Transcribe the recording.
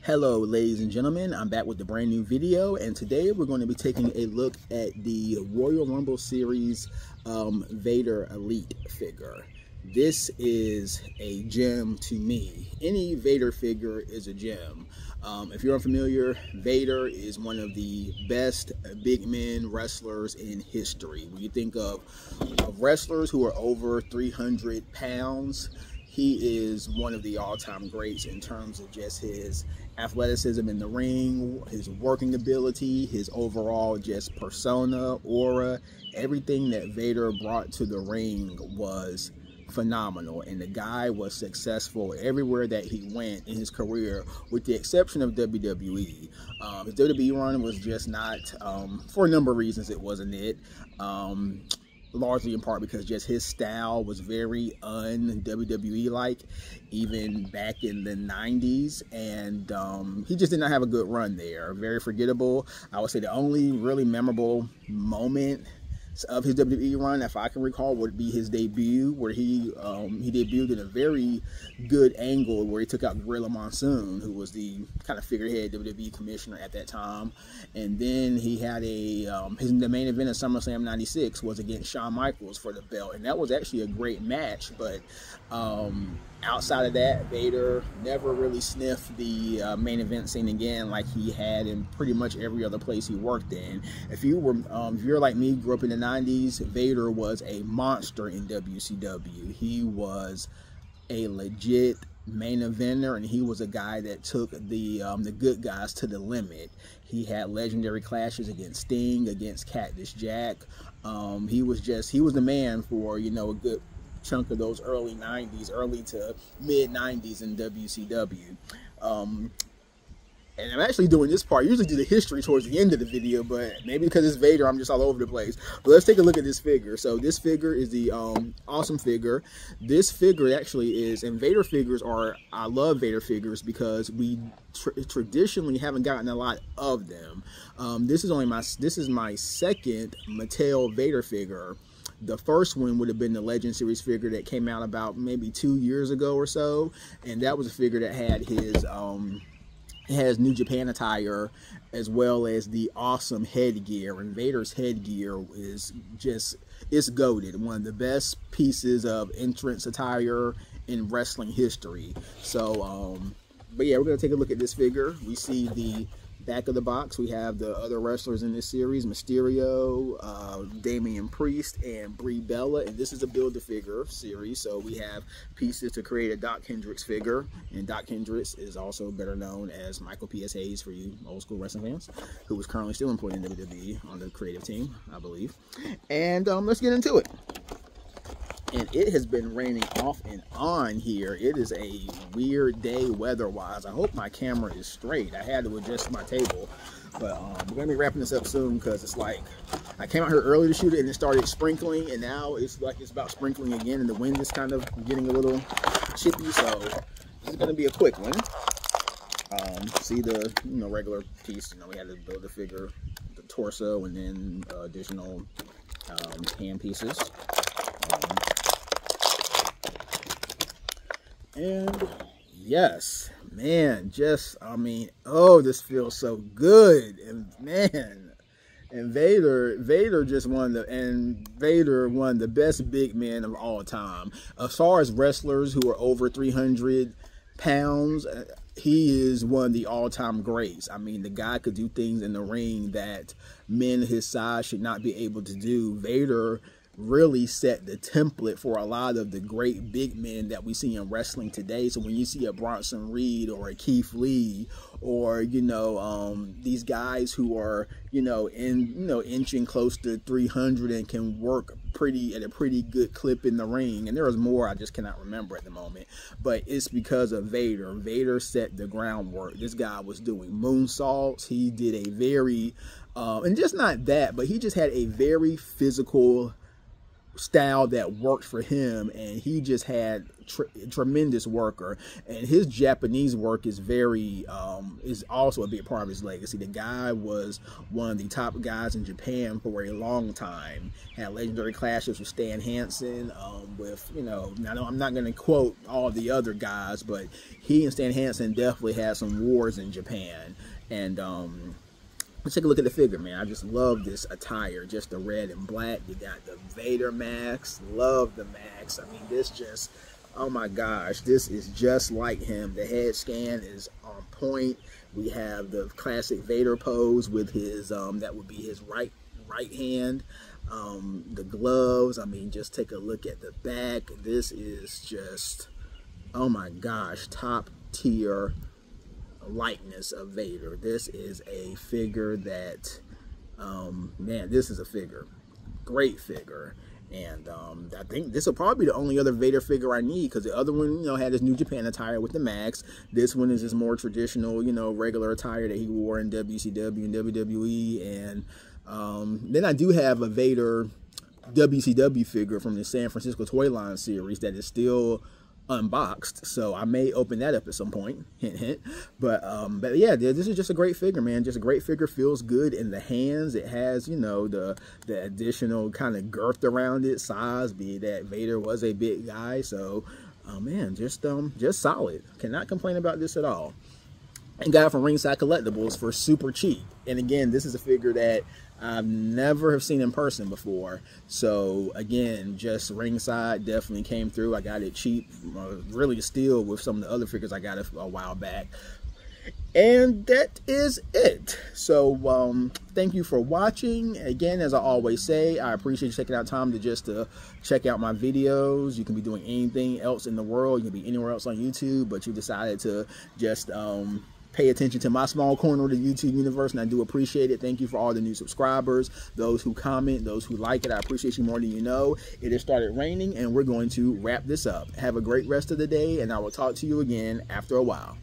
Hello ladies and gentlemen, I'm back with a brand new video, and today we're going to be taking a look at the Royal Rumble Series Vader Elite figure. This is a gem to me. Any Vader figure is a gem. If you're unfamiliar, Vader is one of the best big men wrestlers in history. When you think of wrestlers who are over 300 pounds, he is one of the all-time greats in terms of just his athleticism in the ring, his working ability, his overall just persona, aura. Everything that Vader brought to the ring was phenomenal, and the guy was successful everywhere that he went in his career, with the exception of WWE. His WWE run was just not, for a number of reasons, it wasn't it. Largely in part because just his style was very un-WWE like, even back in the 90s, and he just did not have a good run there. Very forgettable. I would say the only really memorable moment of his WWE run, if I can recall, would be his debut, where he debuted in a very good angle where he took out Gorilla Monsoon, who was the kind of figurehead WWE commissioner at that time. And then he had the main event of SummerSlam '96 was against Shawn Michaels for the belt, and that was actually a great match. But outside of that, Vader never really sniffed the main event scene again like he had in pretty much every other place he worked in. If you're like me, grew up in the 90s, Vader was a monster in WCW. He was a legit main eventer, and he was a guy that took the good guys to the limit. He had legendary clashes against Sting, against Cactus Jack. He was the man for, you know, a good chunk of those early 90s, early to mid 90s in WCW. And I'm actually doing this part. I usually do the history towards the end of the video, but maybe because it's Vader, I'm just all over the place. But let's take a look at this figure. So this figure is the awesome figure. This figure actually is, and Vader figures are, I love Vader figures because we traditionally haven't gotten a lot of them. This is my second Mattel Vader figure. The first one would have been the Legend Series figure that came out about maybe 2 years ago or so, and that was a figure that had his it has New Japan attire as well as the awesome headgear, and Vader's headgear is just, it's goated. One of the best pieces of entrance attire in wrestling history. So but yeah, we're gonna take a look at this figure. We see the back of the box. We have the other wrestlers in this series: Mysterio, Damian Priest, and Brie Bella. And this is a Build-A-Figure series, so we have pieces to create a Doc Hendrix figure. And Doc Hendrix is also better known as Michael P.S. Hayes for you old school wrestling fans, who is currently still employed in WWE on the creative team, I believe. And let's get into it. And it has been raining off and on here. It is a weird day weather-wise. I hope my camera is straight. I had to adjust my table. But we're going to be wrapping this up soon because it's like, I came out here early to shoot it and it started sprinkling. And now it's like it's about sprinkling again. And the wind is kind of getting a little chippy. So this is going to be a quick one. See the, you know, regular piece. You know, we had to build a figure, the torso, and then additional hand pieces. And yes, man, just, I mean, oh, this feels so good. And man, and Vader just one of the best big men of all time. As far as wrestlers who are over 300 pounds, he is one of the all-time greats. I mean, the guy could do things in the ring that men his size should not be able to do. Vader really set the template for a lot of the great big men that we see in wrestling today. So when you see a Bronson Reed or a Keith Lee, or, you know, these guys who are, inching close to 300 and can work at a pretty good clip in the ring, and there is more I just cannot remember at the moment, but it's because of Vader. Vader set the groundwork. This guy was doing moonsaults. He did a very and just not that, but he just had a very physical style that worked for him, and he just had tremendous worker, and his Japanese work is very is also a big part of his legacy. The guy was one of the top guys in Japan for a long time, had legendary clashes with Stan Hansen, with, you know, I'm not going to quote all the other guys, but he and Stan Hansen definitely had some wars in Japan. And let's take a look at the figure, man. I just love this attire, just the red and black. You got the Vader mask. Love the mask. I mean, this just, oh my gosh, this is just like him. The head scan is on point. We have the classic Vader pose with his, that would be his right hand. The gloves, I mean, just take a look at the back. This is just, oh my gosh, top tier likeness of Vader. This is a figure that, man, this is a figure, great figure. And I think this will probably be the only other Vader figure I need, because the other one, you know, had his New Japan attire with the max. This one is his more traditional, you know, regular attire that he wore in WCW and WWE. And then I do have a Vader WCW figure from the San Francisco Toy Line series that is still unboxed, so I may open that up at some point, hint hint. But yeah, this is just a great figure, man. Just a great figure. Feels good in the hands. It has, you know, the additional kind of girth around it, size, be that Vader was a big guy. So man, just solid. Cannot complain about this at all. And got it from Ringside Collectibles for super cheap. And again, this is a figure that I've never have seen in person before. So again, just Ringside definitely came through. I got it cheap, really a steal with some of the other figures I got a while back. And that is it. So thank you for watching. Again, as I always say, I appreciate you taking out time to check out my videos. You can be doing anything else in the world. You can be anywhere else on YouTube, but you decided to just pay attention to my small corner of the YouTube universe, and I do appreciate it. Thank you for all the new subscribers, those who comment, those who like it. I appreciate you more than you know. It has started raining, and we're going to wrap this up. Have a great rest of the day, and I will talk to you again after a while.